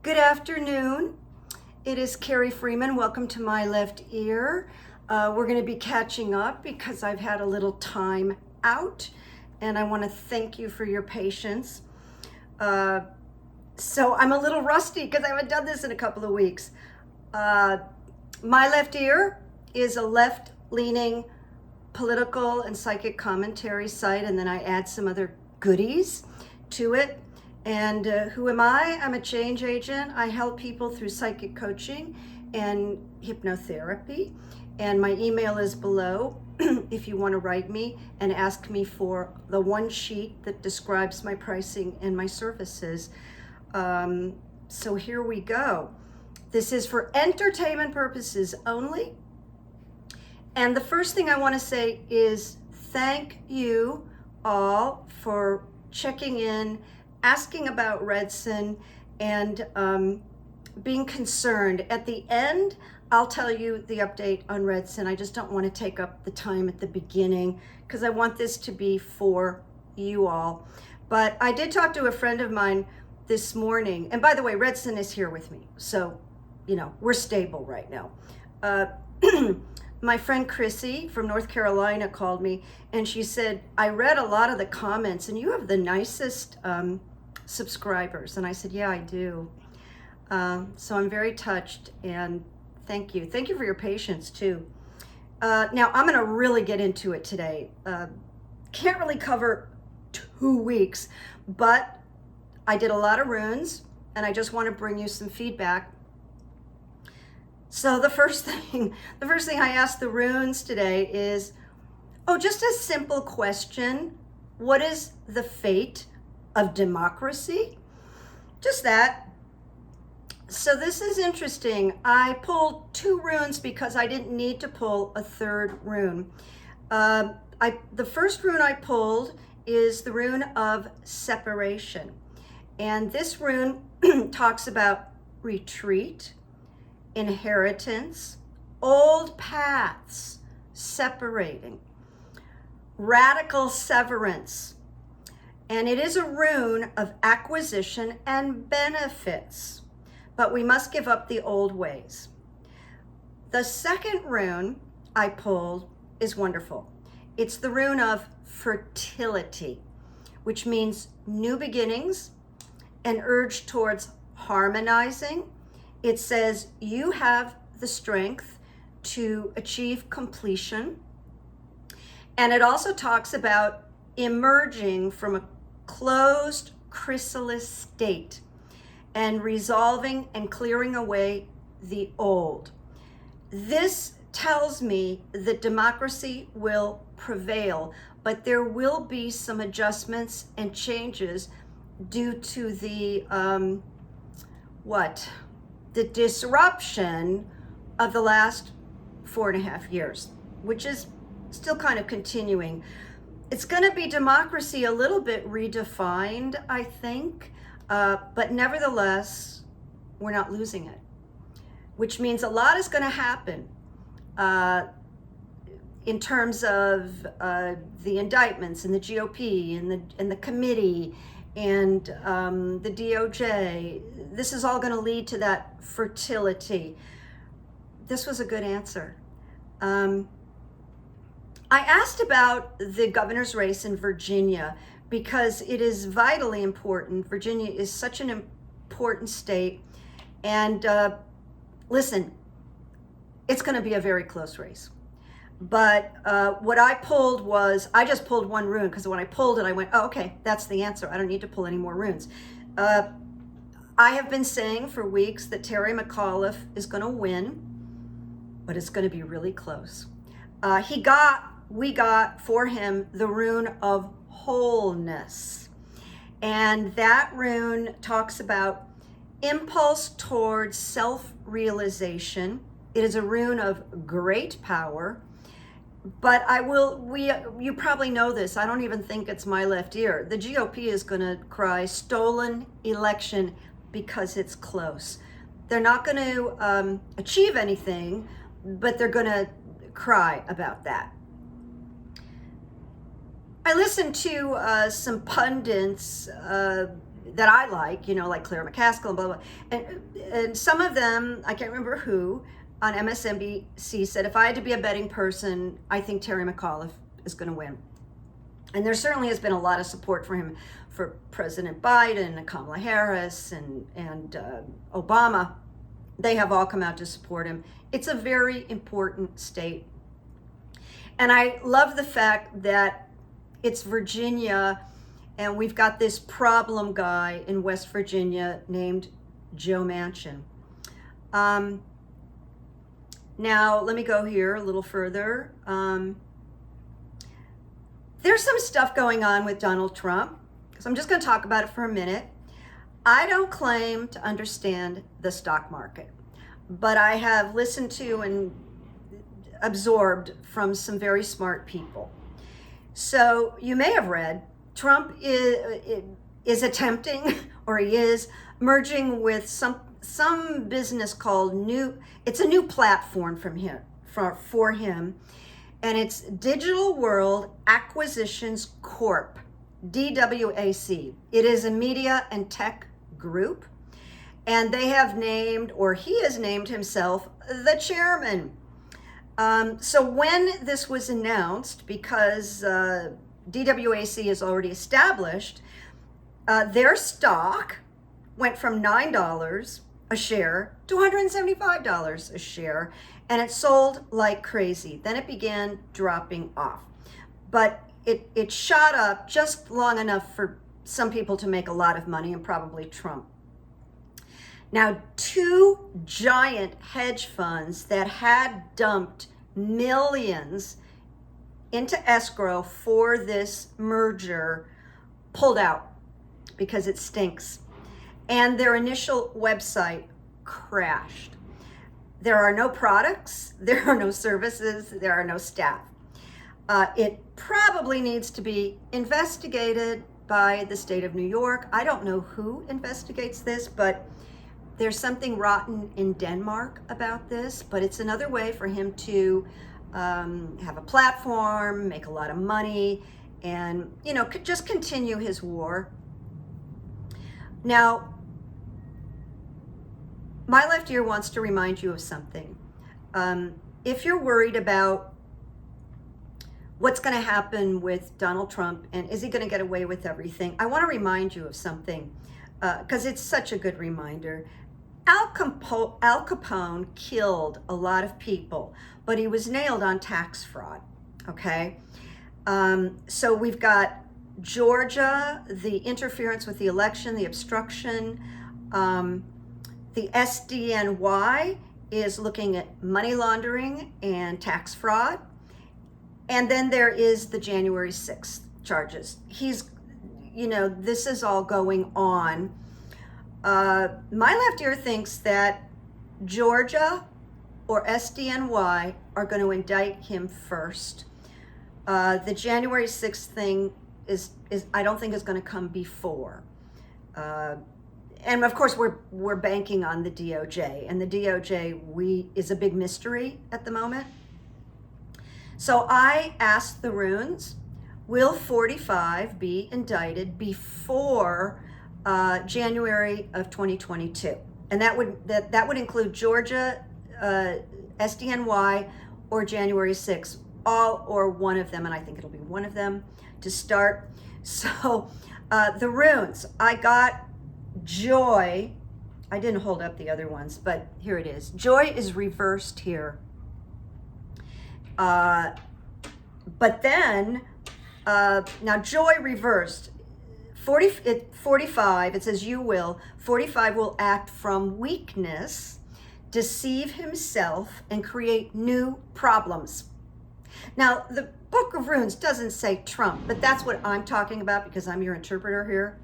Good afternoon. It is Carrie Freeman. Welcome to my left ear. We're going to be catching up because I've had a little time out, and I want to thank you for your patience. So I'm a little rusty because I haven't done this in a couple of weeks. My left ear is a left-leaning political and psychic commentary site, and then I add some other goodies to it. And who am I? I'm a change agent. I help people through psychic coaching and hypnotherapy. And my email is below if you want to write me and ask me for the one sheet that describes my pricing and my services. So here we go. This is for entertainment purposes only. And the first thing I want to say is thank you all for checking in, asking about Redson, and being concerned. At the end, I'll tell you the update on Redson. I just don't want to take up the time at the beginning because I want this to be for you all. But I did talk to a friend of mine this morning. And by the way, Redson is here with me. So, you know, we're stable right now. My friend Chrissy from North Carolina called me and she said, I read a lot of the comments and you have the nicest subscribers. And I said, yeah, I do. So I'm very touched and thank you. Thank you for your patience too. Now I'm going to really get into it today. Can't really cover 2 weeks, but I did a lot of runes and I just want to bring you some feedback. So the first thing I asked the runes today is, just a simple question. What is the fate of democracy? Just that. So this is interesting. I pulled 2 runes because I didn't need to pull a third rune. The first rune I pulled is the Rune of Separation. And this rune talks about retreat, inheritance, old paths separating, radical severance. And it is a rune of acquisition and benefits, but we must give up the old ways. The second rune I pulled is wonderful. It's the Rune of Fertility, which means new beginnings, an urge towards harmonizing. It says you have the strength to achieve completion. And it also talks about emerging from a closed chrysalis state and resolving and clearing away the old. This tells me that democracy will prevail, but there will be some adjustments and changes due to the the disruption of the last 4.5 years, which is still kind of continuing. It's going to be democracy a little bit redefined, I think, but nevertheless, we're not losing it, which means a lot is going to happen in terms of the indictments and the GOP and the committee and the DOJ. This is all going to lead to that fertility. This was a good answer. I asked about the governor's race in Virginia because it is vitally important. Virginia is such an important state. And listen, it's going to be a very close race. But what I pulled was, I just pulled one rune because when I pulled it, I went, oh, okay, that's the answer. I don't need to pull any more runes. I have been saying for weeks that Terry McAuliffe is going to win, but it's going to be really close. We got for him the Rune of Wholeness. And that rune talks about impulse towards self-realization. It is a rune of great power. But you probably know this. I don't even think it's my left ear. The GOP is going to cry stolen election because it's close. They're not going to achieve anything, but they're going to cry about that. I listen to some pundits that I like, like Claire McCaskill and blah, blah. And some of them, I can't remember who, on MSNBC said, if I had to be a betting person, I think Terry McAuliffe is going to win. And there certainly has been a lot of support for him, for President Biden and Kamala Harris and Obama. They have all come out to support him. It's a very important state. And I love the fact that it's Virginia, and we've got this problem guy in West Virginia named Joe Manchin. Now, let me go here a little further. There's some stuff going on with Donald Trump, so I'm just going to talk about it for a minute. I don't claim to understand the stock market, but I have listened to and absorbed from some very smart people. So you may have read Trump is attempting, or he is merging with some business called it's a new platform for him, and it's Digital World Acquisitions Corp, DWAC. It is a media and tech group, and they have named, or he has named himself, the chairman. So when this was announced, because DWAC is already established, their stock went from $9 a share to $175 a share, and it sold like crazy. Then it began dropping off. But it shot up just long enough for some people to make a lot of money, and probably Trump. Now, two giant hedge funds that had dumped millions into escrow for this merger pulled out because it stinks. And their initial website crashed. There are no products, there are no services, there are no staff. It probably needs to be investigated by the state of New York. I don't know who investigates this, but there's something rotten in Denmark about this, but it's another way for him to have a platform, make a lot of money, and, just continue his war. Now, my left ear wants to remind you of something. If you're worried about what's going to happen with Donald Trump and is he going to get away with everything, I want to remind you of something, because it's such a good reminder. Al Capone killed a lot of people, but he was nailed on tax fraud, okay? So we've got Georgia, the interference with the election, the obstruction. The SDNY is looking at money laundering and tax fraud. And then there is the January 6th charges. This is all going on. My left ear thinks that Georgia or SDNY are going to indict him first. The January 6th thing is I don't think is going to come before. And of course, we're banking on the DOJ, and the DOJ is a big mystery at the moment. So I asked the runes, will 45 be indicted before January of 2022? And that would include Georgia, SDNY, or January 6th, all or one of them, and I think it'll be one of them to start. So the runes, I got Joy. I didn't hold up the other ones, but here it is. Joy is reversed here. But then, now Joy reversed. 45, it says you will. 45 will act from weakness, deceive himself, and create new problems. Now, the Book of Runes doesn't say Trump, but that's what I'm talking about because I'm your interpreter here.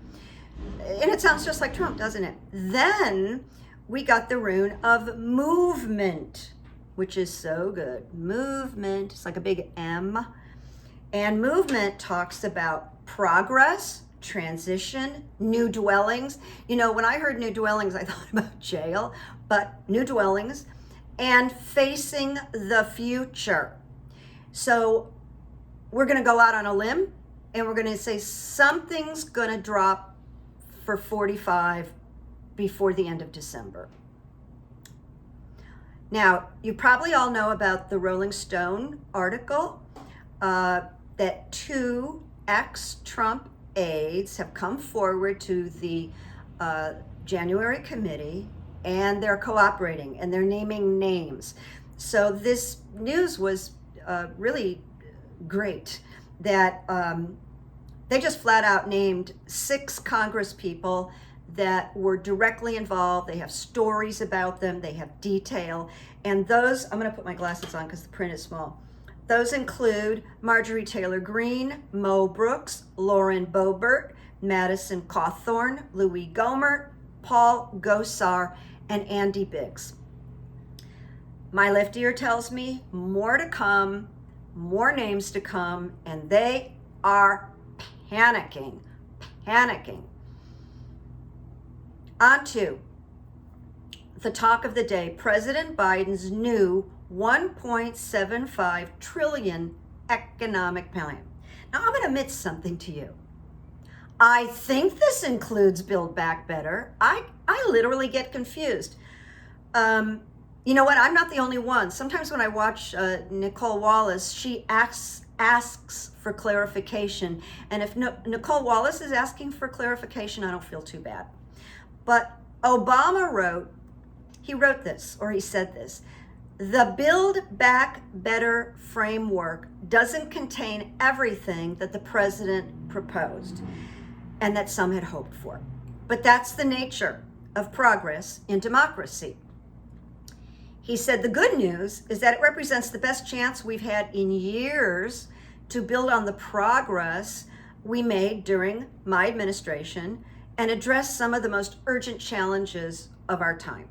And it sounds just like Trump, doesn't it? Then we got the rune of movement, which is so good. Movement, it's like a big M. And movement talks about progress, transition, new dwellings. When I heard new dwellings, I thought about jail, but new dwellings, and facing the future. So we're going to go out on a limb and we're going to say something's going to drop for 45 before the end of December. Now, you probably all know about the Rolling Stone article that 2 ex-Trump aides have come forward to the January committee, and they're cooperating and they're naming names. So this news was really great that they just flat out named 6 Congress people that were directly involved. They have stories about them, they have detail, and those, I'm going to put my glasses on because the print is small. Those include Marjorie Taylor Greene, Mo Brooks, Lauren Boebert, Madison Cawthorn, Louis Gohmert, Paul Gosar, and Andy Biggs. My left ear tells me more to come, more names to come, and they are panicking. On to the talk of the day, President Biden's new $1.75 trillion economic plan. Now, I'm going to admit something to you. I think this includes Build Back Better. I literally get confused. You know what? I'm not the only one. Sometimes when I watch Nicole Wallace, she asks for clarification. And if Nicole Wallace is asking for clarification, I don't feel too bad. But Obama wrote this, or he said this: the Build Back Better framework doesn't contain everything that the president proposed and that some had hoped for. But that's the nature of progress in democracy. He said the good news is that it represents the best chance we've had in years to build on the progress we made during my administration and address some of the most urgent challenges of our time.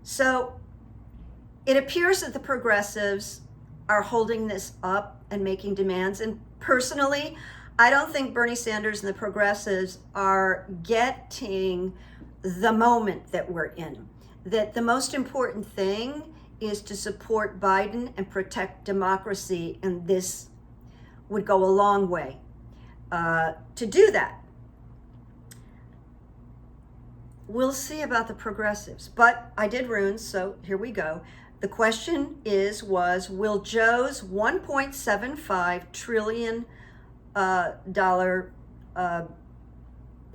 So it appears that the progressives are holding this up and making demands. And personally, I don't think Bernie Sanders and the progressives are getting the moment that we're in. That the most important thing is to support Biden and protect democracy, and this would go a long way to do that. We'll see about the progressives, but I did runes, so here we go. The question was, will Joe's $1.75 trillion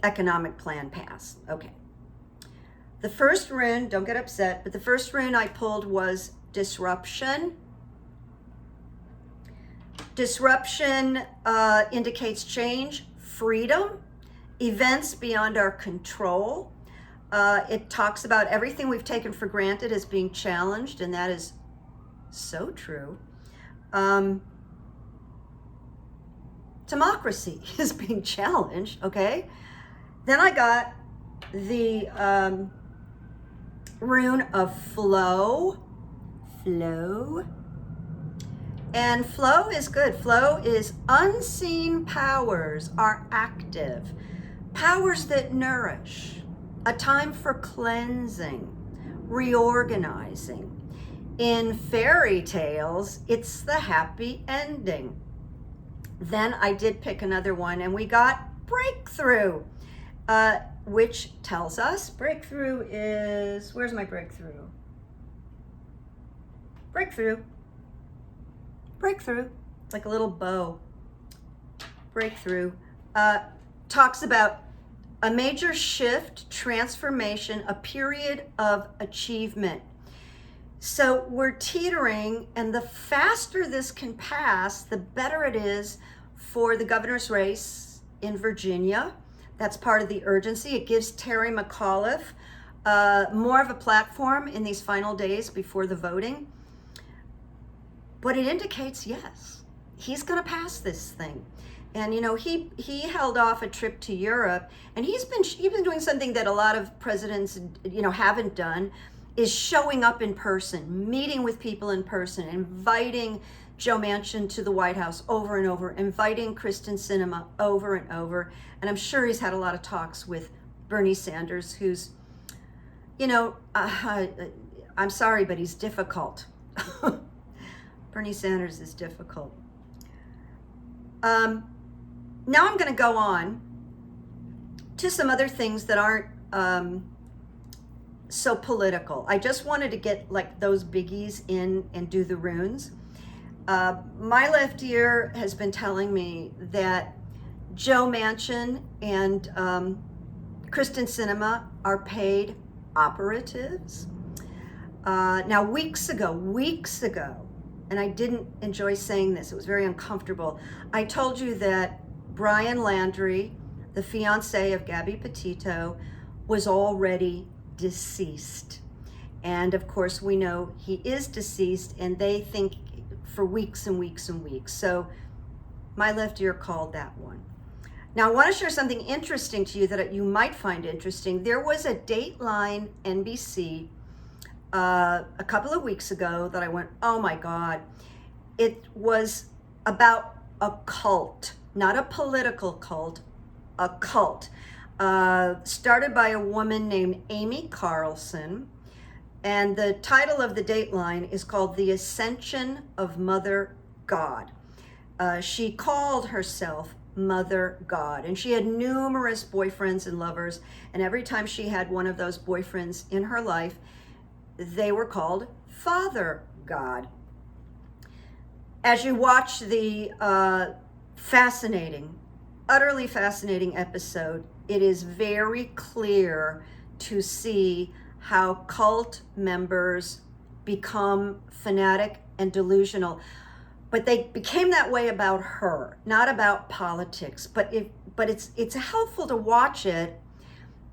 economic plan pass? Okay. The first rune, don't get upset, but the first rune I pulled was disruption. Disruption indicates change, freedom, events beyond our control. It talks about everything we've taken for granted as being challenged, and that is so true. Democracy is being challenged, okay? Then I got the rune of flow. And flow is good. Flow is unseen powers are active, powers that nourish, a time for cleansing, reorganizing. In fairy tales, it's the happy ending. Then I did pick another one, and we got breakthrough, which tells us breakthrough is, where's my breakthrough? Breakthrough. It's like a little bow. Breakthrough talks about a major shift, transformation, a period of achievement. So we're teetering, and the faster this can pass, the better it is for the governor's race in Virginia. That's part of the urgency. It gives Terry McAuliffe more of a platform in these final days before the voting. But it indicates, yes, he's going to pass this thing. And, you know, he held off a trip to Europe, and he's been doing something that a lot of presidents, you know, haven't done, is showing up in person, meeting with people in person, inviting Joe Manchin to the White House over and over, inviting Kristen Sinema over and over. And I'm sure he's had a lot of talks with Bernie Sanders, who's, you know, I'm sorry, but he's difficult. Bernie Sanders is difficult. Now I'm going to go on to some other things that aren't so political. I just wanted to get like those biggies in and do the runes. My left ear has been telling me that Joe Manchin and Kristen Sinema are paid operatives. Now, weeks ago, and I didn't enjoy saying this, it was very uncomfortable. I told you that Brian Landry, the fiance of Gabby Petito, was already deceased. And of course, we know he is deceased, and they think for weeks and weeks and weeks. So my left ear called that one. Now, I want to share something interesting to you that you might find interesting. There was a Dateline NBC a couple of weeks ago that I went, oh my God. It was about a cult, not a political cult, a cult. Started by a woman named Amy Carlson. And the title of the Dateline is called The Ascension of Mother God. She called herself Mother God, and she had numerous boyfriends and lovers, and every time she had one of those boyfriends in her life, they were called Father God. As you watch the utterly fascinating episode, it is very clear to see how cult members become fanatic and delusional. But they became that way about her, not about politics. But it's helpful to watch it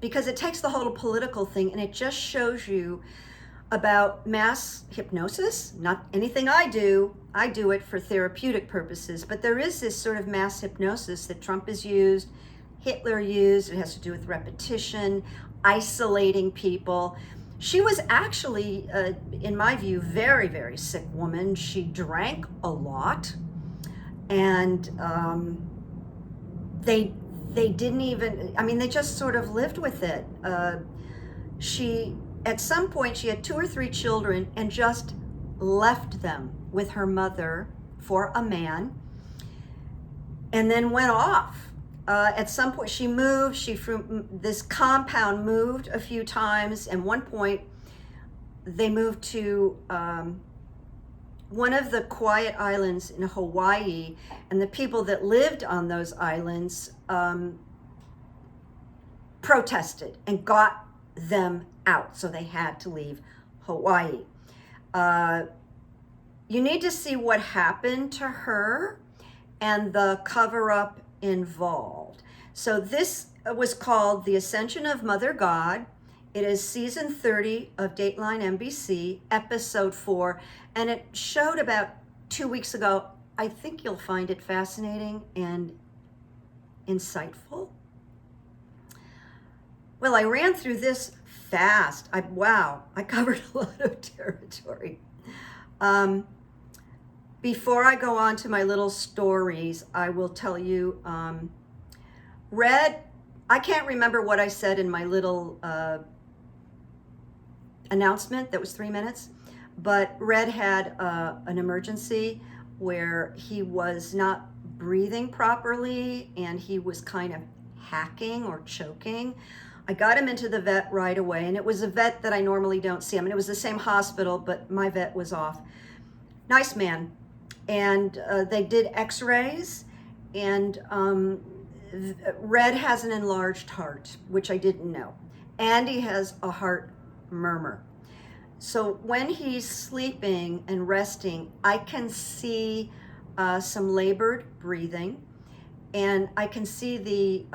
because it takes the whole political thing and it just shows you about mass hypnosis. Not anything I do it for therapeutic purposes, but there is this sort of mass hypnosis that Trump has used, Hitler used. It has to do with repetition, isolating people. She was actually, in my view, very, very sick woman. She drank a lot, and they didn't even, I mean, they just sort of lived with it. At some point, she had 2 or 3 children and just left them with her mother for a man, and then went off. At some point she moved, this compound moved a few times, and one point they moved to one of the quiet islands in Hawaii, and the people that lived on those islands protested and got them out, so they had to leave Hawaii. You need to see what happened to her and the cover-up involved. So this was called The Ascension of Mother God. It is season 30 of Dateline NBC, episode 4, and it showed about 2 weeks ago. I think you'll find it fascinating and insightful. Well, I ran through this fast. I covered a lot of territory. Before I go on to my little stories, I will tell you, Red, I can't remember what I said in my little announcement that was 3 minutes, but Red had an emergency where he was not breathing properly and he was kind of hacking or choking. I got him into the vet right away, and it was a vet that I normally don't see. I mean, it was the same hospital, but my vet was off. Nice man. And they did x-rays, and Red has an enlarged heart, which I didn't know. And he has a heart murmur. So when he's sleeping and resting, I can see some labored breathing, and I can see the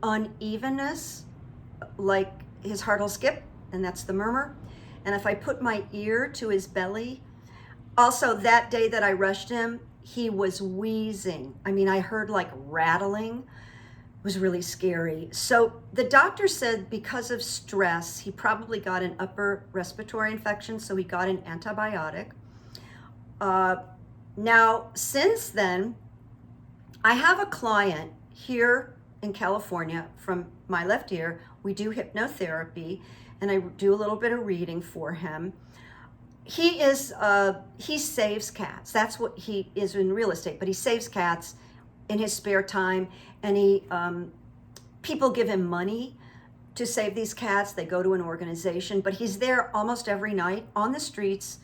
unevenness, like his heart will skip, and that's the murmur. And if I put my ear to his belly, also that day that I rushed him, he was wheezing. I mean, I heard like rattling. It was really scary. So the doctor said because of stress, he probably got an upper respiratory infection, so he got an antibiotic. Now, since then, I have a client here in California from my left ear. We do hypnotherapy, and I do a little bit of reading for him. He saves cats. That's what he is in real estate, but he saves cats in his spare time, and people give him money to save these cats. They go to an organization, but he's there almost every night on the streets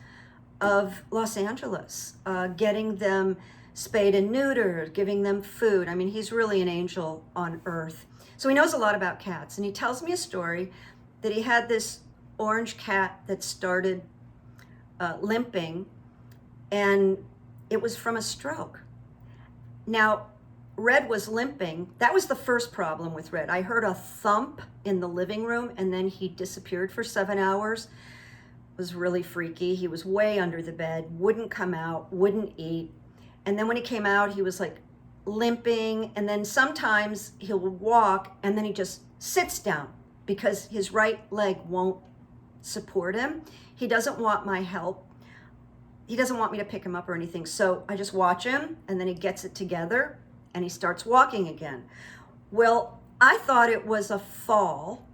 of Los Angeles, getting them spayed and neutered, giving them food. I mean, he's really an angel on earth. So he knows a lot about cats, and he tells me a story that he had this orange cat that started limping, and it was from a stroke. Now, Red was limping. That was the first problem with Red. I heard a thump in the living room, and then he disappeared for 7 hours. It was really freaky. He was way under the bed, wouldn't come out, wouldn't eat. And then when he came out, he was like limping, and then sometimes he'll walk, and then he just sits down because his right leg won't support him. He doesn't want my help. He doesn't want me to pick him up or anything. So I just watch him, and then he gets it together, and he starts walking again. Well, I thought it was a fall,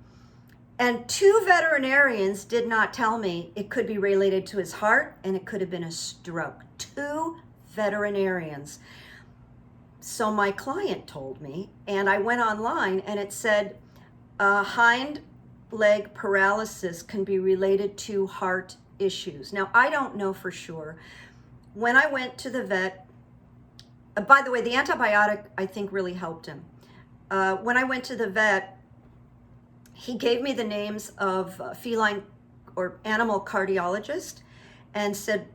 and 2 veterinarians did not tell me it could be related to his heart, and it could have been a stroke. 2 veterinarians. So my client told me, and I went online, and it said hind leg paralysis can be related to heart issues. Now, I don't know for sure. When I went to the vet, by the way, the antibiotic, I think, really helped him. When I went to the vet, he gave me the names of feline or animal cardiologist and said,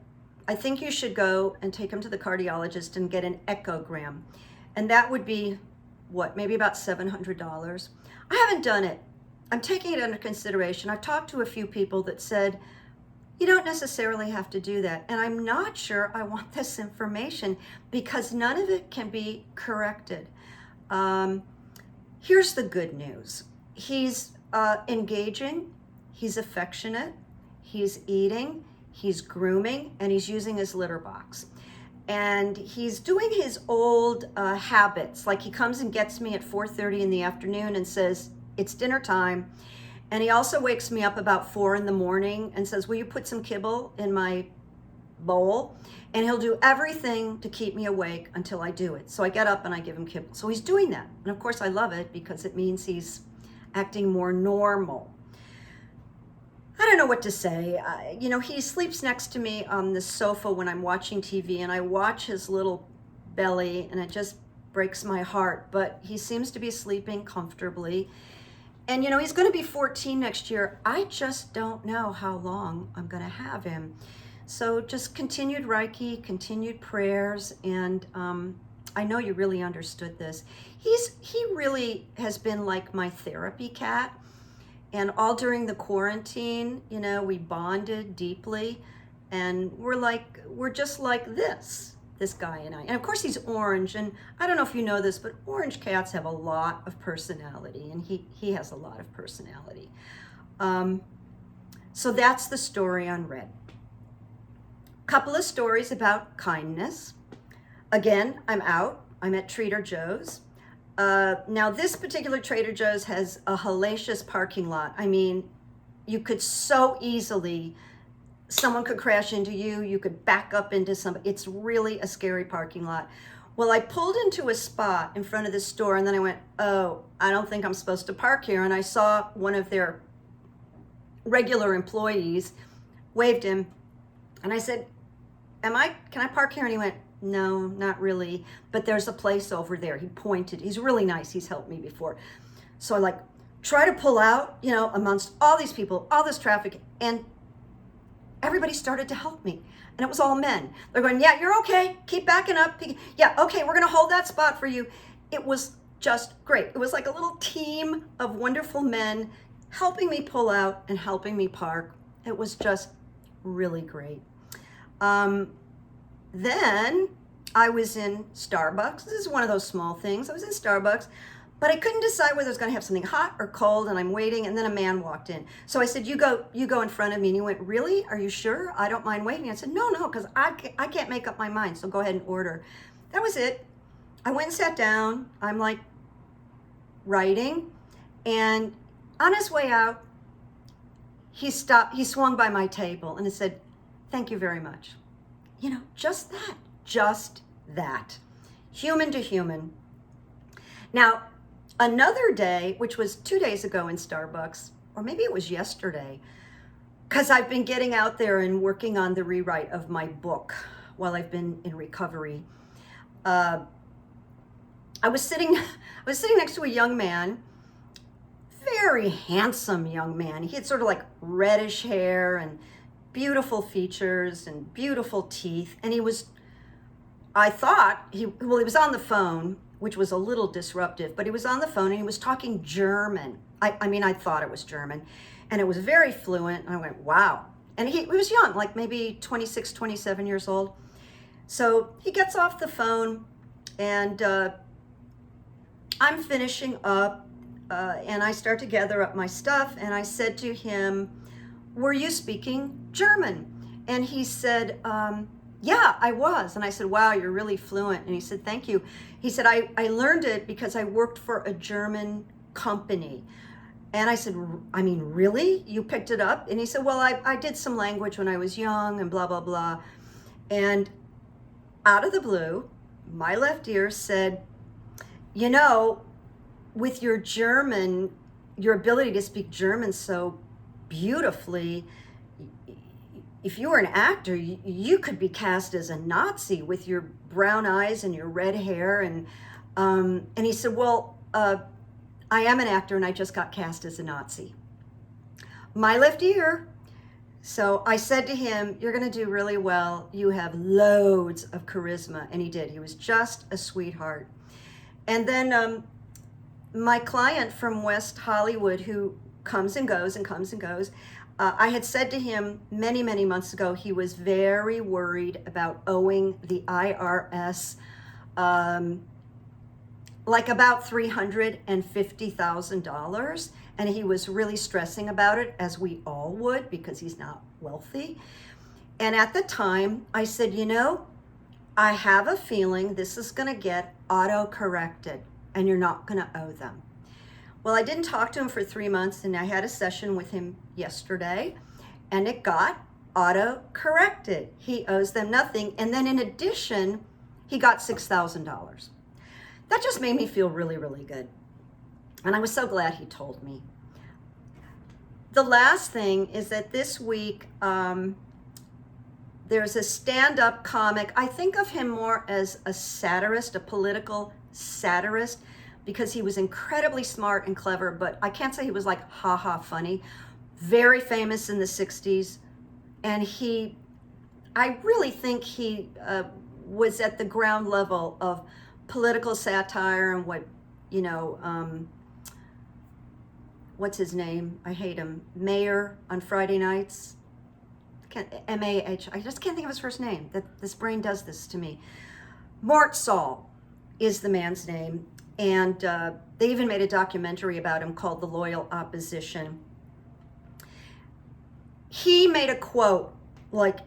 I think you should go and take him to the cardiologist and get an echogram. And that would be, maybe about $700. I haven't done it. I'm taking it under consideration. I've talked to a few people that said, you don't necessarily have to do that. And I'm not sure I want this information because none of it can be corrected. Here's the good news. He's engaging, he's affectionate, he's eating, he's grooming, and he's using his litter box. And he's doing his old habits, like he comes and gets me at 4:30 in the afternoon and says, it's dinner time. And he also wakes me up about 4 in the morning and says, will you put some kibble in my bowl? And he'll do everything to keep me awake until I do it. So I get up and I give him kibble. So he's doing that. And of course I love it because it means he's acting more normal. I don't know what to say. He sleeps next to me on the sofa when I'm watching TV, and I watch his little belly, and it just breaks my heart. But he seems to be sleeping comfortably. And, he's going to be 14 next year. I just don't know how long I'm going to have him. So just continued Reiki, continued prayers, and I know you really understood this. He really has been like my therapy cat. And all during the quarantine, we bonded deeply, and we're just like this guy and I. And of course he's orange, and I don't know if you know this, but orange cats have a lot of personality, and he has a lot of personality. So that's the story on Red. Couple of stories about kindness. Again, I'm at Trader Joe's. Now this particular Trader Joe's has a hellacious parking lot. I mean, you could so easily, someone could crash into you, you could back up into somebody. It's really a scary parking lot. Well, I pulled into a spot in front of the store, and then I went, oh, I don't think I'm supposed to park here. And I saw one of their regular employees, waved him, and I said, can I park here? And he went, no, not really, but there's a place over there. He pointed. He's really nice. He's helped me before. So I try to pull out, amongst all these people, all this traffic, and everybody started to help me. And it was all men. They're going, yeah, you're okay. Keep backing up. Yeah, okay, we're going to hold that spot for you. It was just great. It was like a little team of wonderful men helping me pull out and helping me park. It was just really great. Then I was in Starbucks. This is one of those small things. I was in Starbucks, but I couldn't decide whether I was going to have something hot or cold, and I'm waiting, and then a man walked in. So I said, you go in front of me. And he went, really? Are you sure? I don't mind waiting. I said, no, because I can't make up my mind, so go ahead and order. That was it. I went and sat down. I'm writing, and on his way out, he stopped. He swung by my table, and he said, thank you very much. Just that. human to human. Now, another day, which was 2 days ago in Starbucks, or maybe it was yesterday, because I've been getting out there and working on the rewrite of my book while I've been in recovery. I was sitting next to a young man, very handsome young man. He had sort of like reddish hair and beautiful features and beautiful teeth. And I thought he was on the phone, which was a little disruptive, but he was on the phone and he was talking German. I thought it was German, and it was very fluent. And I went, wow. And he was young, like maybe 26, 27 years old. So he gets off the phone, and I'm finishing up, and I start to gather up my stuff, and I said to him, were you speaking German? And he said, yeah, I was. And I said, wow, you're really fluent. And he said, thank you. He said, I learned it because I worked for a German company. And I said, I mean, really? You picked it up? And he said, well, I did some language when I was young and blah, blah, blah. And out of the blue, my left ear said, you know, with your German, your ability to speak German so beautifully, if you were an actor, you could be cast as a Nazi with your brown eyes and your red hair. And he said, well, I am an actor and I just got cast as a Nazi. My left ear. So I said to him, you're going to do really well. You have loads of charisma. And he did. He was just a sweetheart. And then my client from West Hollywood, who comes and goes and comes and goes, I had said to him many, many months ago, he was very worried about owing the IRS like about $350,000. And he was really stressing about it, as we all would, because he's not wealthy. And at the time, I said, you know, I have a feeling this is going to get auto-corrected and you're not going to owe them. Well, I didn't talk to him for 3 months, and I had a session with him yesterday, and it got auto-corrected. He owes them nothing. And then in addition, he got $6,000. That just made me feel really, really good. And I was so glad he told me. The last thing is that this week, there's a stand-up comic. I think of him more as a satirist, a political satirist, because he was incredibly smart and clever, but I can't say he was like ha-ha funny. Very famous in the 60s. And I really think he was at the ground level of political satire and what, you know, what's his name? I hate him. Mayor on Friday nights. M-A-H. I just can't think of his first name. This brain does this to me. Mort Saul is the man's name. And they even made a documentary about him called The Loyal Opposition. He made a quote like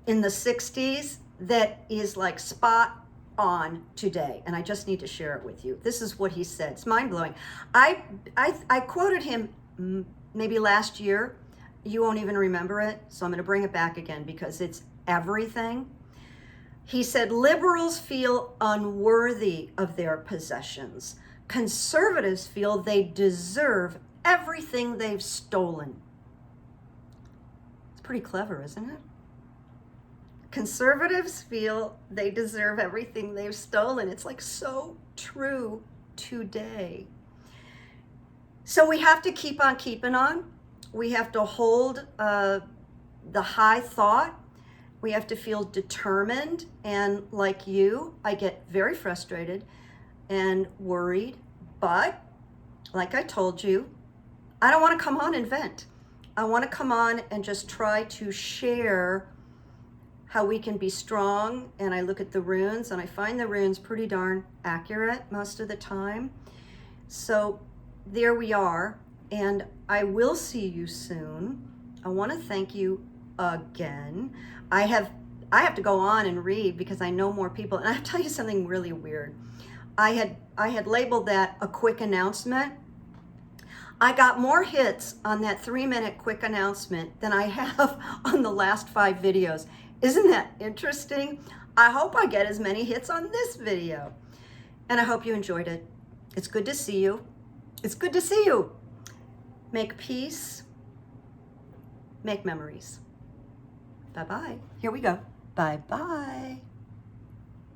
in the 60s that is like spot on today, and I just need to share it with you. This is what he said. It's mind-blowing. I quoted him maybe last year. You won't even remember it, so I'm going to bring it back again because it's everything. He said, liberals feel unworthy of their possessions. Conservatives feel they deserve everything they've stolen. It's pretty clever, isn't it? Conservatives feel they deserve everything they've stolen. It's like so true today. So we have to keep on keeping on. We have to hold the high thought. We have to feel determined. And like you, I get very frustrated and worried. But like I told you, I don't want to come on and vent. I want to come on and just try to share how we can be strong. And I look at the runes and I find the runes pretty darn accurate most of the time. So there we are. And I will see you soon. I want to thank you again. I have to go on and read because I know more people. And I'll tell you something really weird. I had labeled that a quick announcement. I got more hits on that 3-minute quick announcement than I have on the last 5 videos. Isn't that interesting? I hope I get as many hits on this video. And I hope you enjoyed it. It's good to see you. It's good to see you. Make peace. Make memories. Bye-bye. Here we go. Bye-bye.